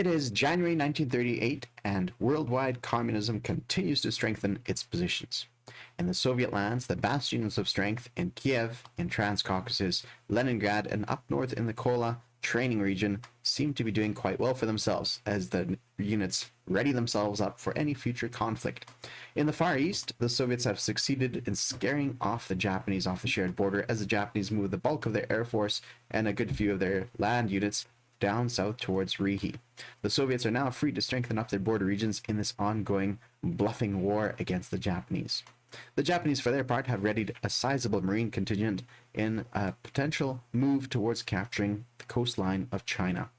It is January 1938, and worldwide communism continues to strengthen its positions. In the Soviet lands, the bastions of strength in Kiev, in Transcaucasus, Leningrad, and up north in the Kola training region seem to be doing quite well for themselves as the units ready themselves up for any future conflict. In the Far East, the Soviets have succeeded in scaring off the Japanese off the shared border as the Japanese move the bulk of their air force and a good few of their land units down south towards Rihi. The Soviets are now free to strengthen up their border regions in this ongoing bluffing war against the Japanese. The Japanese, for their part, have readied a sizable marine contingent in a potential move towards capturing the coastline of China.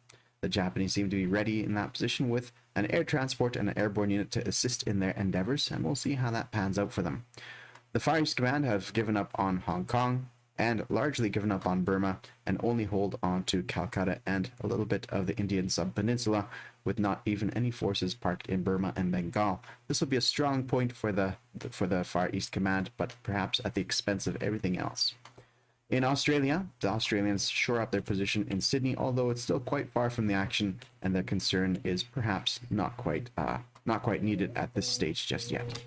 The Japanese seem to be ready in that position with an air transport and an airborne unit to assist in their endeavors, and we'll see how that pans out for them. The Far East Command have given up on Hong Kong and largely given up on Burma and only hold on to Calcutta and a little bit of the Indian subpeninsula, with not even any forces parked in Burma and Bengal. This will be a strong point for the Far East Command, but perhaps at the expense of everything else. In Australia, the Australians shore up their position in Sydney, although it's still quite far from the action, and their concern is perhaps not quite needed at this stage just yet.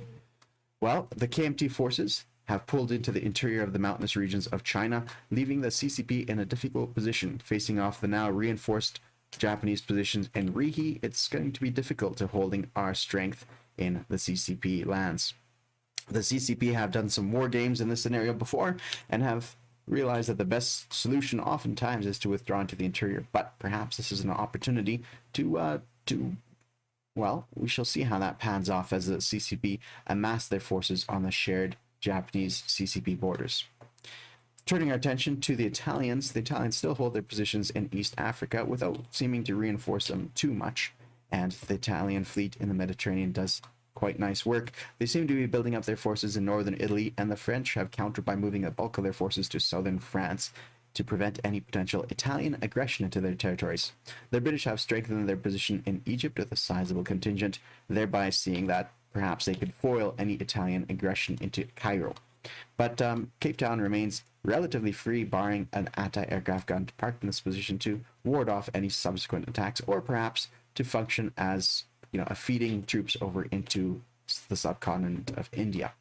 Well, the KMT forces have pulled into the interior of the mountainous regions of China, leaving the CCP in a difficult position, facing off the now reinforced Japanese positions in Rihi. It's going to be difficult to holding our strength in the CCP lands. The CCP have done some war games in this scenario before and have realized that the best solution oftentimes is to withdraw into the interior, but perhaps this is an opportunity to well, we shall see how that pans off as the CCP amass their forces on the shared Japanese CCP borders. Turning our attention to the Italians still hold their positions in East Africa without seeming to reinforce them too much, and the Italian fleet in the Mediterranean does quite nice work. They seem to be building up their forces in northern Italy, and the French have countered by moving the bulk of their forces to southern France to prevent any potential Italian aggression into their territories. The British have strengthened their position in Egypt with a sizable contingent, thereby seeing that perhaps they could foil any Italian aggression into Cairo. But Cape Town remains relatively free, barring an anti-aircraft gun parked in this position to ward off any subsequent attacks, or perhaps to function as a feeding troops over into the subcontinent of India.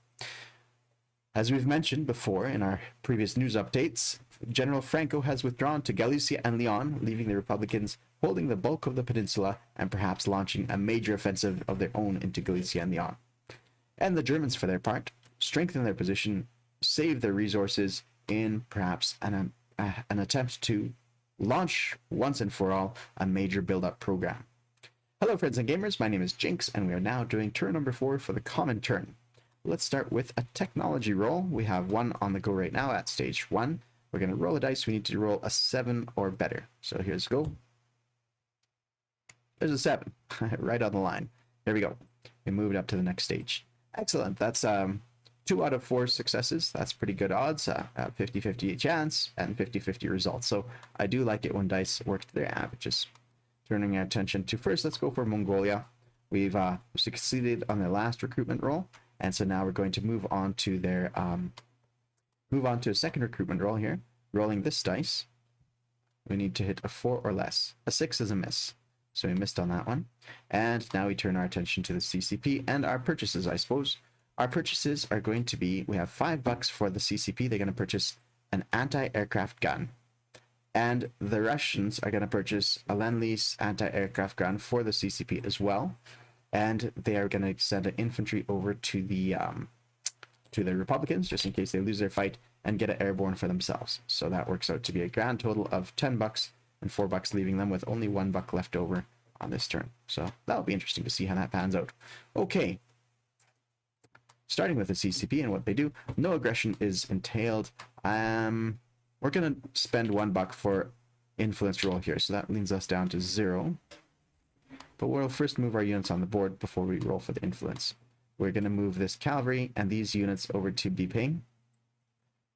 As we've mentioned before in our previous news updates, General Franco has withdrawn to Galicia and Leon, leaving the Republicans holding the bulk of the peninsula and perhaps launching a major offensive of their own into Galicia and Leon. And the Germans, for their part, strengthen their position, save their resources in perhaps an attempt to launch once and for all a major build-up program. Hello friends and gamers, my name is Jinx, and we are now doing turn number 4 for the Comintern. Let's start with a technology roll. We have one on the go right now at stage 1. We're going to roll a dice. We need to roll a 7 or better. So here's go. There's a 7, right on the line. There we go. We moved up to the next stage. Excellent. That's 2 out of 4 successes. That's pretty good odds. 50-50 chance and 50-50 results. So I do like it when dice work to their averages. Turning our attention to first, let's go for Mongolia. We've succeeded on their last recruitment roll, and so now we're going to move on to their a second recruitment roll here. Rolling this dice, we need to hit a 4 or less. A 6 is a miss, so we missed on that one. And now we turn our attention to the CCP and our purchases, I suppose. Our purchases are going to be, we have $5 for the CCP. They're going to purchase an anti-aircraft gun. And the Russians are going to purchase a Lend-Lease anti-aircraft gun for the CCP as well. And they are going to send an infantry over to the Republicans, just in case they lose their fight, and get it airborne for themselves. So that works out to be a grand total of $10 and $4, leaving them with only $1 left over on this turn. So that'll be interesting to see how that pans out. Okay. Starting with the CCP and what they do, no aggression is entailed. We're going to spend $1 for influence roll here, so that leads us down to 0. But we'll first move our units on the board before we roll for the influence. We're going to move this cavalry and these units over to Biping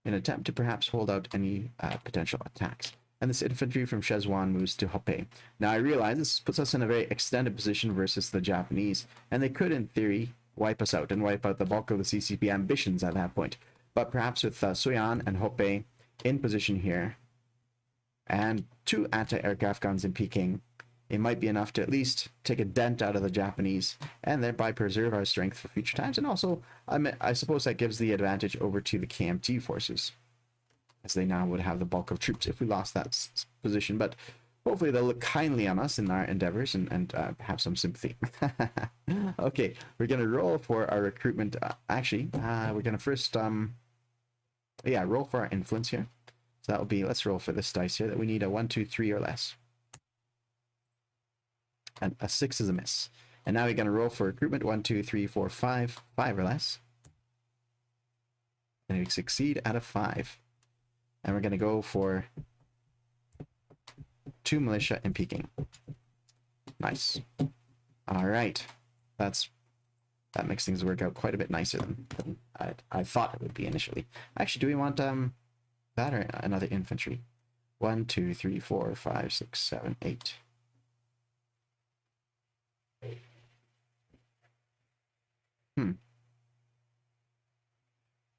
in an attempt to perhaps hold out any potential attacks. And this infantry from Szechuan moves to Hopei. Now I realize this puts us in a very extended position versus the Japanese, and they could in theory wipe us out and wipe out the bulk of the CCP ambitions at that point. But perhaps with Suyan and Hopei in position here, and 2 anti-aircraft guns in Peking, it might be enough to at least take a dent out of the Japanese and thereby preserve our strength for future times. And also, I suppose that gives the advantage over to the KMT forces, as they now would have the bulk of troops if we lost that position. But hopefully they'll look kindly on us in our endeavors and have some sympathy. Okay, we're going to roll for our recruitment. We're going to first, roll for our influence here. So that will be, let's roll for this dice here, that we need a 1, 2, 3 or less. And a 6 is a miss. And now we're going to roll for recruitment, 1, 2, 3, 4, 5, 5 or less. And we succeed at a 5. And we're going to go for 2 militia in Peking. Nice. All right. That makes things work out quite a bit nicer than I thought it would be initially. Actually, do we want that or another infantry? 1, 2, 3, 4, 5, 6, 7, 8.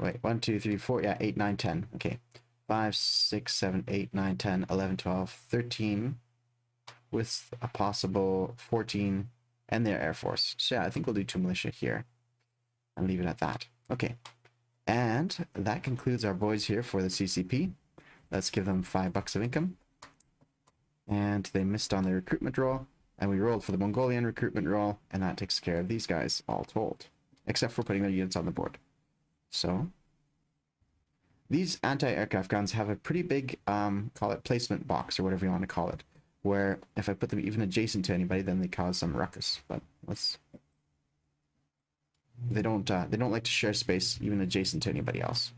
Wait, 1, 2, 3, 4, yeah, 8, 9, 10. Okay. 5, 6, 7, 8, 9, 10, 11, 12, 13, with a possible 14 and their Air Force. So yeah, I think we'll do 2 militia here and leave it at that. Okay. And that concludes our boys here for the CCP. Let's give them $5 of income. And they missed on their recruitment roll. And we rolled for the Mongolian recruitment roll. And that takes care of these guys, all told. Except for putting their units on the board. So these anti-aircraft guns have a pretty big, call it placement box or whatever you want to call it, where if I put them even adjacent to anybody, then they cause some ruckus. But they don't like to share space even adjacent to anybody else.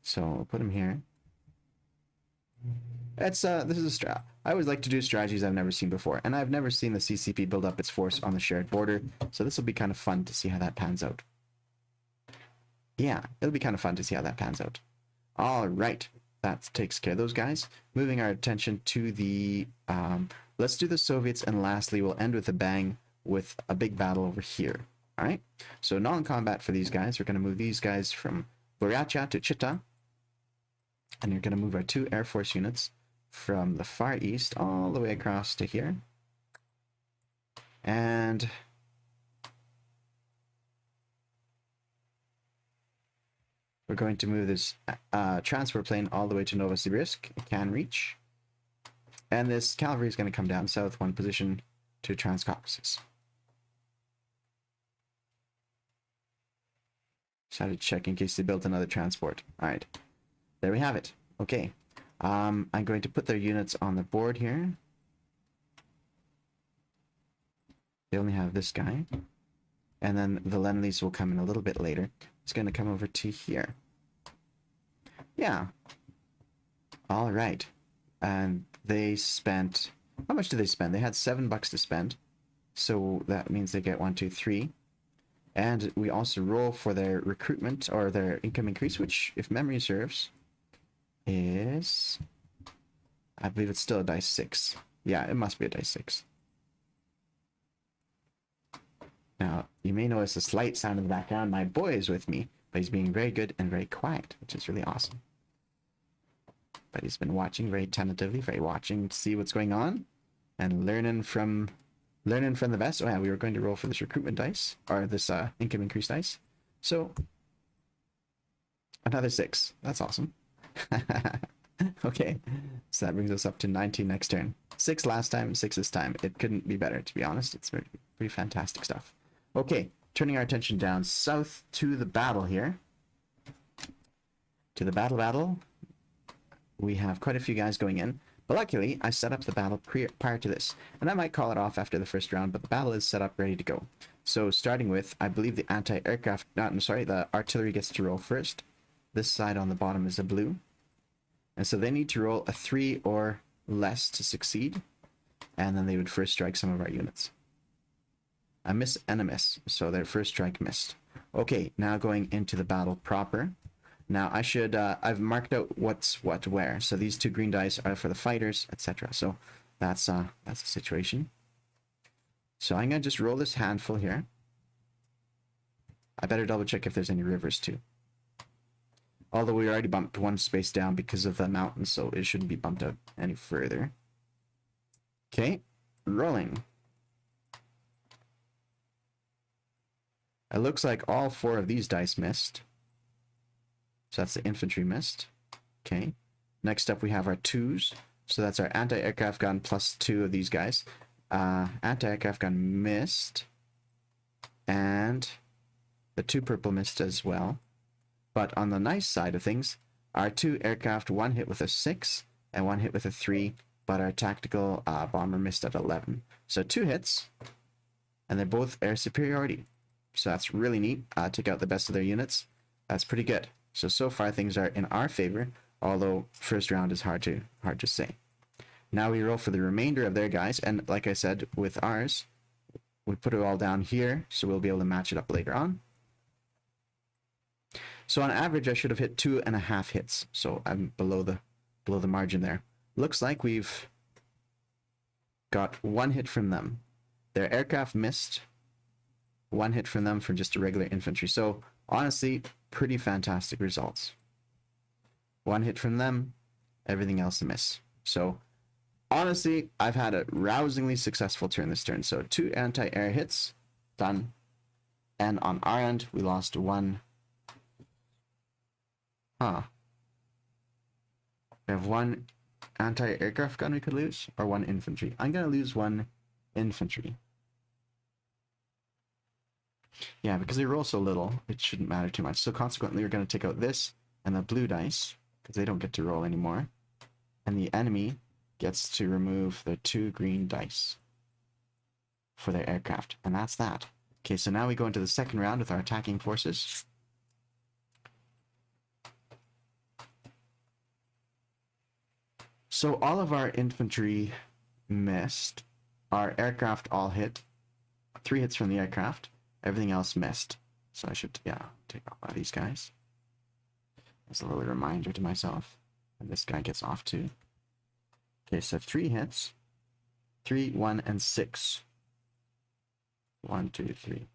So we'll put them here. This is a I always like to do strategies I've never seen before, and I've never seen the CCP build up its force on the shared border, so this will be kind of fun to see how that pans out. Yeah, it'll be kind of fun to see how that pans out. All right, that takes care of those guys. Moving our attention to the, let's do the Soviets, and lastly, we'll end with a bang with a big battle over here. All right, so non-combat for these guys. We're going to move these guys from Buryatia to Chita, and you're going to move our 2 Air Force units from the far east all the way across to here. And we're going to move this transfer plane all the way to Novosibirsk. It can reach. And this cavalry is going to come down south 1 position to Transcaucasus. Just had to check in case they built another transport. All right. There we have it. Okay. I'm going to put their units on the board here. They only have this guy. And then the Lend-Lease will come in a little bit later. It's going to come over to here. Yeah. All right. And they spent... How much did they spend? They had $7 to spend. So that means they get 1, 2, 3. And we also roll for their recruitment or their income increase, which, if memory serves, is... I believe it's still a dice 6. Yeah, it must be a dice 6. Now, you may notice a slight sound in the background. My boy is with me, but he's being very good and very quiet, which is really awesome. But he's been watching very tentatively, very watching to see what's going on, and learning from the best. Oh yeah, we were going to roll for this recruitment dice, or this income increase dice. So, another 6. That's awesome. Okay, so that brings us up to 19 next turn. 6 last time, 6 this time. It couldn't be better, to be honest. It's pretty fantastic stuff. Okay, turning our attention down south to the battle here. To the battle. We have quite a few guys going in. But luckily, I set up the battle prior to this. And I might call it off after the first round, but the battle is set up ready to go. So starting with, I believe the the artillery gets to roll first. This side on the bottom is a blue. And so they need to roll a 3 or less to succeed. And then they would first strike some of our units. A miss and a miss. So their first strike missed. Okay, now going into the battle proper. Now I should, I've marked out what's what where. So these 2 green dice are for the fighters, etc. So that's the situation. So I'm going to just roll this handful here. I better double check if there's any rivers too. Although we already bumped one space down because of the mountain, so it shouldn't be bumped up any further. Okay, rolling. It looks like all 4 of these dice missed. So that's the infantry missed. Okay. Next up we have our 2s. So that's our anti-aircraft gun plus 2 of these guys. Anti-aircraft gun missed. And the 2 purple missed as well. But on the nice side of things, our 2 aircraft, 1 hit with a 6 and 1 hit with a 3. But our tactical bomber missed at 11. So 2 hits. And they're both air superiority. So that's really neat. Take out the best of their units. That's pretty good. So far things are in our favor, although first round is hard to say. Now we roll for the remainder of their guys, and like I said, with ours, we put it all down here, so we'll be able to match it up later on. So on average, I should have hit 2.5 hits, so I'm below the margin there. Looks like we've got 1 hit from them. Their aircraft missed. 1 hit from them for just a regular infantry. So honestly, pretty fantastic results. 1 hit from them, everything else a miss. So honestly, I've had a rousingly successful turn this turn. So 2 anti-air hits, done. And on our end, we lost 1. We have 1 anti-aircraft gun we could lose, or 1 infantry. I'm going to lose 1 infantry. Yeah, because they roll so little, it shouldn't matter too much. So consequently, we're going to take out this and the blue dice, because they don't get to roll anymore. And the enemy gets to remove the 2 green dice for their aircraft. And that's that. Okay, so now we go into the second round with our attacking forces. So all of our infantry missed. Our aircraft all hit. 3 hits from the aircraft. Everything else missed. So I should, yeah, take off one of these guys. As a little reminder to myself. And this guy gets off too. Okay, so 3 hits. 3, 1, and 6. 1, 2, 3.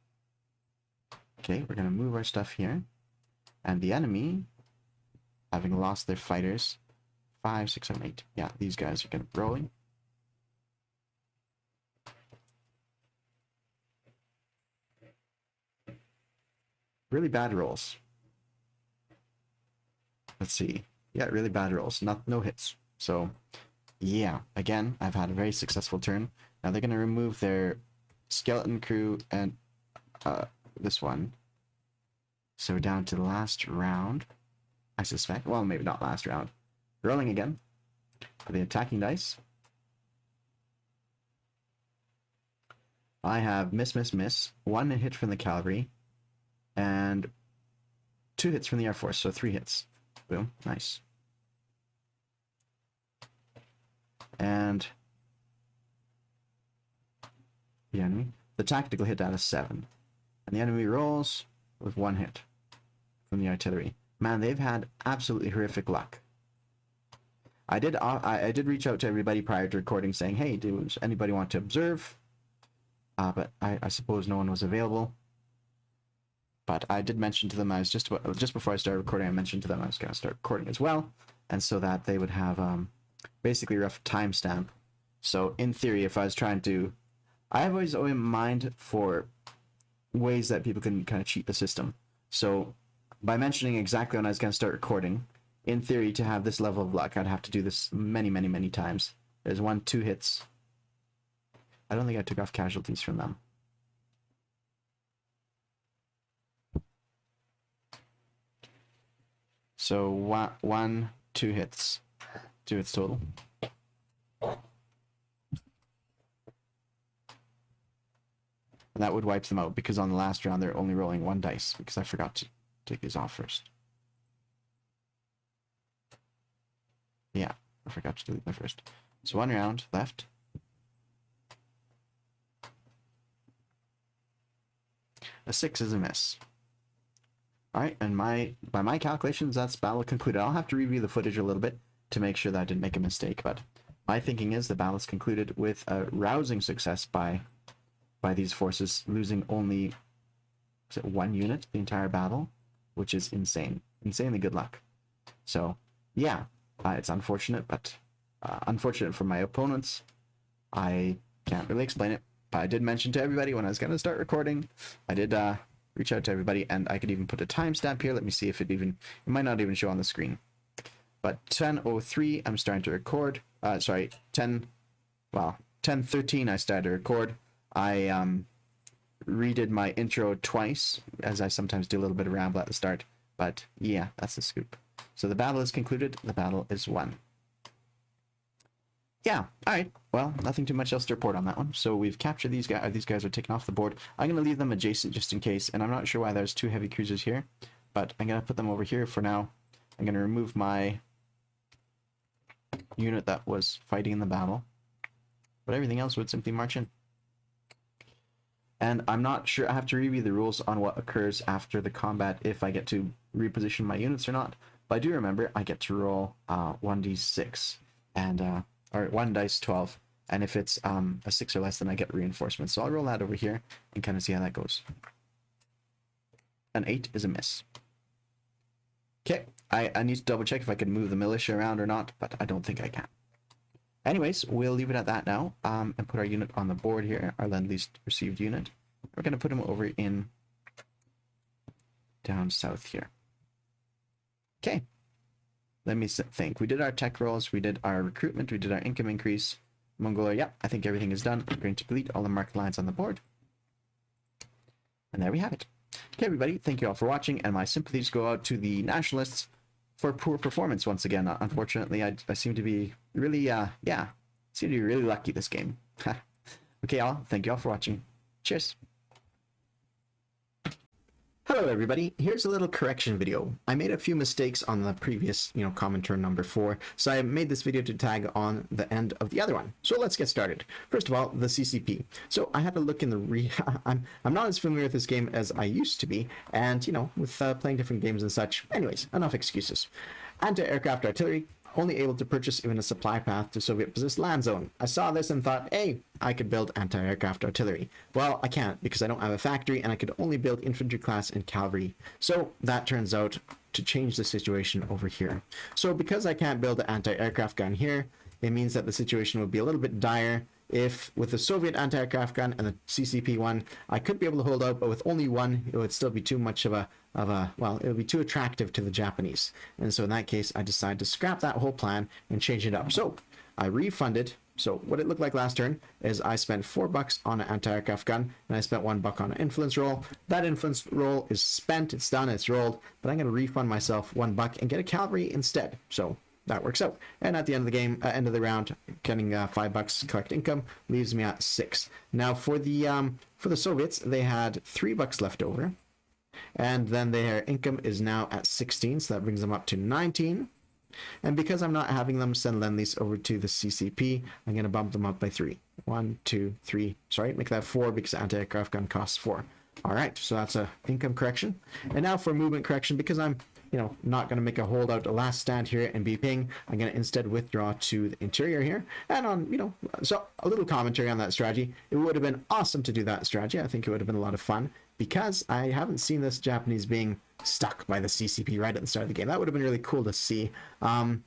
Okay, we're going to move our stuff here. And the enemy, having lost their fighters, 5, 6, 7, 8. Yeah, these guys are going to be rolling. Really bad rolls. Let's see. Yeah, really bad rolls. No hits. So, yeah. Again, I've had a very successful turn. Now they're going to remove their skeleton crew and this one. So we're down to the last round, I suspect. Well, maybe not last round. Rolling again for the attacking dice. I have miss, miss, miss. 1 hit from the cavalry. And 2 hits from the Air Force, so 3 hits. Boom, nice. And the enemy, the tactical hit out of 7. And the enemy rolls with 1 hit from the artillery. Man, they've had absolutely horrific luck. I did reach out to everybody prior to recording saying, hey, does anybody want to observe? But I suppose no one was available. But I did mention to them, I was just before I started recording, I mentioned to them I was going to start recording as well, and so that they would have basically a rough timestamp. So in theory, if I was trying to, I have always in mind for ways that people can kind of cheat the system. So by mentioning exactly when I was going to start recording, in theory, to have this level of luck, I'd have to do this many, many, many times. There's 1, 2 hits. I don't think I took off casualties from them. So 1, 2 hits. 2 hits total. And that would wipe them out, because on the last round they're only rolling 1 dice, because I forgot to take these off first. Yeah, I forgot to delete them first. So 1 round left. A 6 is a miss. Alright, and by my calculations, that's battle concluded. I'll have to review the footage a little bit to make sure that I didn't make a mistake, but my thinking is the battle is concluded with a rousing success by these forces, losing only 1 unit the entire battle, which is insane. Insanely good luck. So yeah, it's unfortunate, but unfortunate for my opponents. I can't really explain it, but I did mention to everybody when I was going to start recording. I did reach out to everybody, and I could even put a timestamp here. Let me see if it might not even show on the screen. But 10:03, I'm starting to record. Sorry, 10:13, I started to record. I redid my intro twice, as I sometimes do a little bit of ramble at the start. But yeah, that's the scoop. So the battle is concluded. The battle is won. Yeah, all right. Well, nothing too much else to report on that one. So we've captured these guys. These guys are taken off the board. I'm going to leave them adjacent just in case. And I'm not sure why there's 2 heavy cruisers here, but I'm going to put them over here for now. I'm going to remove my unit that was fighting in the battle, but everything else would simply march in. And I'm not sure, I have to review the rules on what occurs after the combat, if I get to reposition my units or not. But I do remember I get to roll 1d6 and or 1 dice 12, and if it's a 6 or less, then I get reinforcements. So I'll roll that over here and kind of see how that goes. An 8 is a miss. Okay, I need to double check if I can move the militia around or not, but I don't think I can. Anyways, we'll leave it at that now, and put our unit on the board here, our Lend-Lease received unit. We're going to put him over in down south here. Okay, let me think. We did our tech rolls, we did our recruitment, we did our income increase. Mongolia, yeah, I think everything is done. I'm going to delete all the marked lines on the board. And there we have it. Okay, everybody, thank you all for watching, and my sympathies go out to the nationalists for poor performance once again. Unfortunately, I seem to be really, seem to be really lucky this game. Okay, all, thank you all for watching. Cheers. Hello everybody, here's a little correction video. I made a few mistakes on the previous, Comintern number 4, so I made this video to tag on the end of the other one. So let's get started. First of all, the CCP. So I had to look in the I'm not as familiar with this game as I used to be, and with playing different games and such. Anyways, enough excuses. Anti-aircraft artillery. Only able to purchase even a supply path to Soviet-possessed land zone. I saw this and thought, hey, I could build anti-aircraft artillery. Well, I can't because I don't have a factory and I could only build infantry class and cavalry. So that turns out to change the situation over here. So because I can't build an anti-aircraft gun here, it means that the situation would be a little bit dire. If with the Soviet anti-aircraft gun and the CCP one, I could be able to hold out, but with only one, it would still be too much of a, well, it would be too attractive to the Japanese. And so in that case, I decided to scrap that whole plan and change it up. So I refunded. So what it looked like last turn is I spent $4 on an anti-aircraft gun, and I spent $1 on an influence roll. That influence roll is spent, it's done, it's rolled, but I'm going to refund myself $1 and get a cavalry instead. So that works out. And at the end of the game, end of the round, getting $5 collect income leaves me at 6. Now for the Soviets, they had $3 left over, and then their income is now at 16, so that brings them up to 19. And because I'm not having them send Lend-Lease over to the CCP, I'm going to bump them up by 3. 1, 2, 3. Sorry, make that 4 because anti-aircraft gun costs 4. All right, so that's a income correction. And now for movement correction, because I'm not going to make a holdout, a last stand here and be ping. I'm going to instead withdraw to the interior here. And on, so a little commentary on that strategy. It would have been awesome to do that strategy. I think it would have been a lot of fun because I haven't seen this Japanese being stuck by the CCP right at the start of the game. That would have been really cool to see. It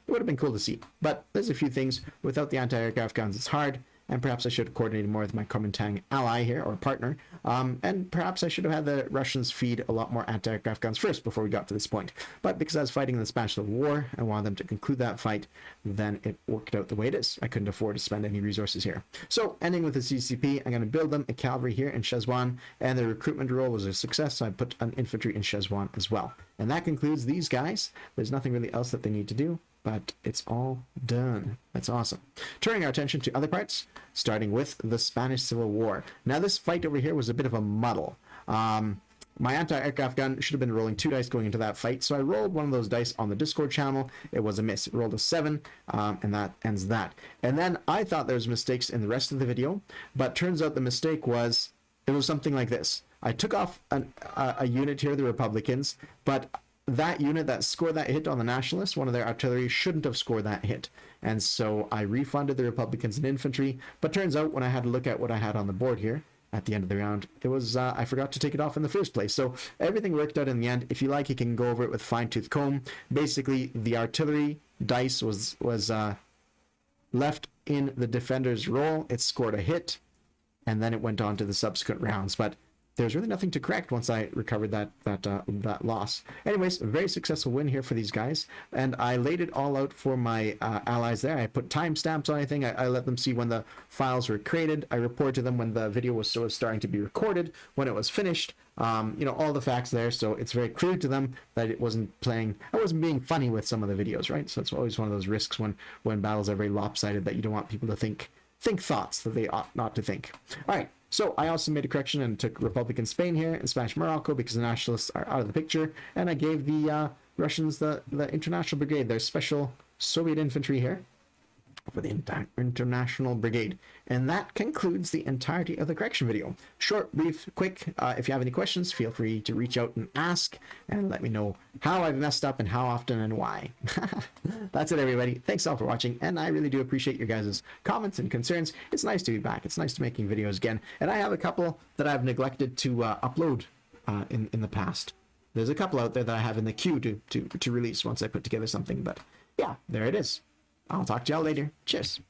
would have been cool to see. But there's a few things. Without the anti-aircraft guns, it's hard. And perhaps I should have coordinated more with my Comintern ally here, or partner. And perhaps I should have had the Russians feed a lot more anti-aircraft guns first before we got to this point. But because I was fighting in the Spanish Civil War, I wanted them to conclude that fight, then it worked out the way it is. I couldn't afford to spend any resources here. So, ending with the CCP, I'm going to build them a cavalry here in Szechwan, and the recruitment roll was a success, so I put an infantry in Szechwan as well. And that concludes these guys. There's nothing really else that they need to do, but it's all done. That's awesome. Turning our attention to other parts, starting with the Spanish Civil War. Now this fight over here was a bit of a muddle. My anti-aircraft gun should have been rolling 2 dice going into that fight, so I rolled one of those dice on the Discord channel. It was a miss. It rolled a 7, and that ends that. And then I thought there was mistakes in the rest of the video, but turns out the mistake was, it was something like this. I took off a unit here, the Republicans, but that unit that scored that hit on the Nationalists, one of their artillery, shouldn't have scored that hit. And so I refunded the Republicans and infantry, but turns out when I had to look at what I had on the board here, at the end of the round. It was, I forgot to take it off in the first place. So everything worked out in the end. If you like, you can go over it with fine-tooth comb. Basically, the artillery dice was left in the defender's roll. It scored a hit, and then it went on to the subsequent rounds. But there's really nothing to correct once I recovered that loss. Anyways, a very successful win here for these guys, and I laid it all out for my allies there. I put timestamps on anything. I let them see when the files were created. I reported to them when the video was starting to be recorded, when it was finished. You know, all the facts there, so it's very clear to them that it wasn't playing. I wasn't being funny with some of the videos, right? So it's always one of those risks when battles are very lopsided, that you don't want people to think thoughts that they ought not to think. All right. So I also made a correction and took Republican Spain here and smashed Morocco because the nationalists are out of the picture. And I gave the Russians the International Brigade, their special Soviet infantry here, for the International Brigade. And that concludes the entirety of the correction video. Short, brief, quick. If you have any questions, feel free to reach out and ask, and let me know how I've messed up and how often and why. That's it, everybody. Thanks all for watching, and I really do appreciate your guys' comments and concerns. It's nice to be back. It's nice to making videos again. And I have a couple that I've neglected to upload in the past. There's a couple out there that I have in the queue to release once I put together something. But yeah, there it is. I'll talk to y'all later. Cheers.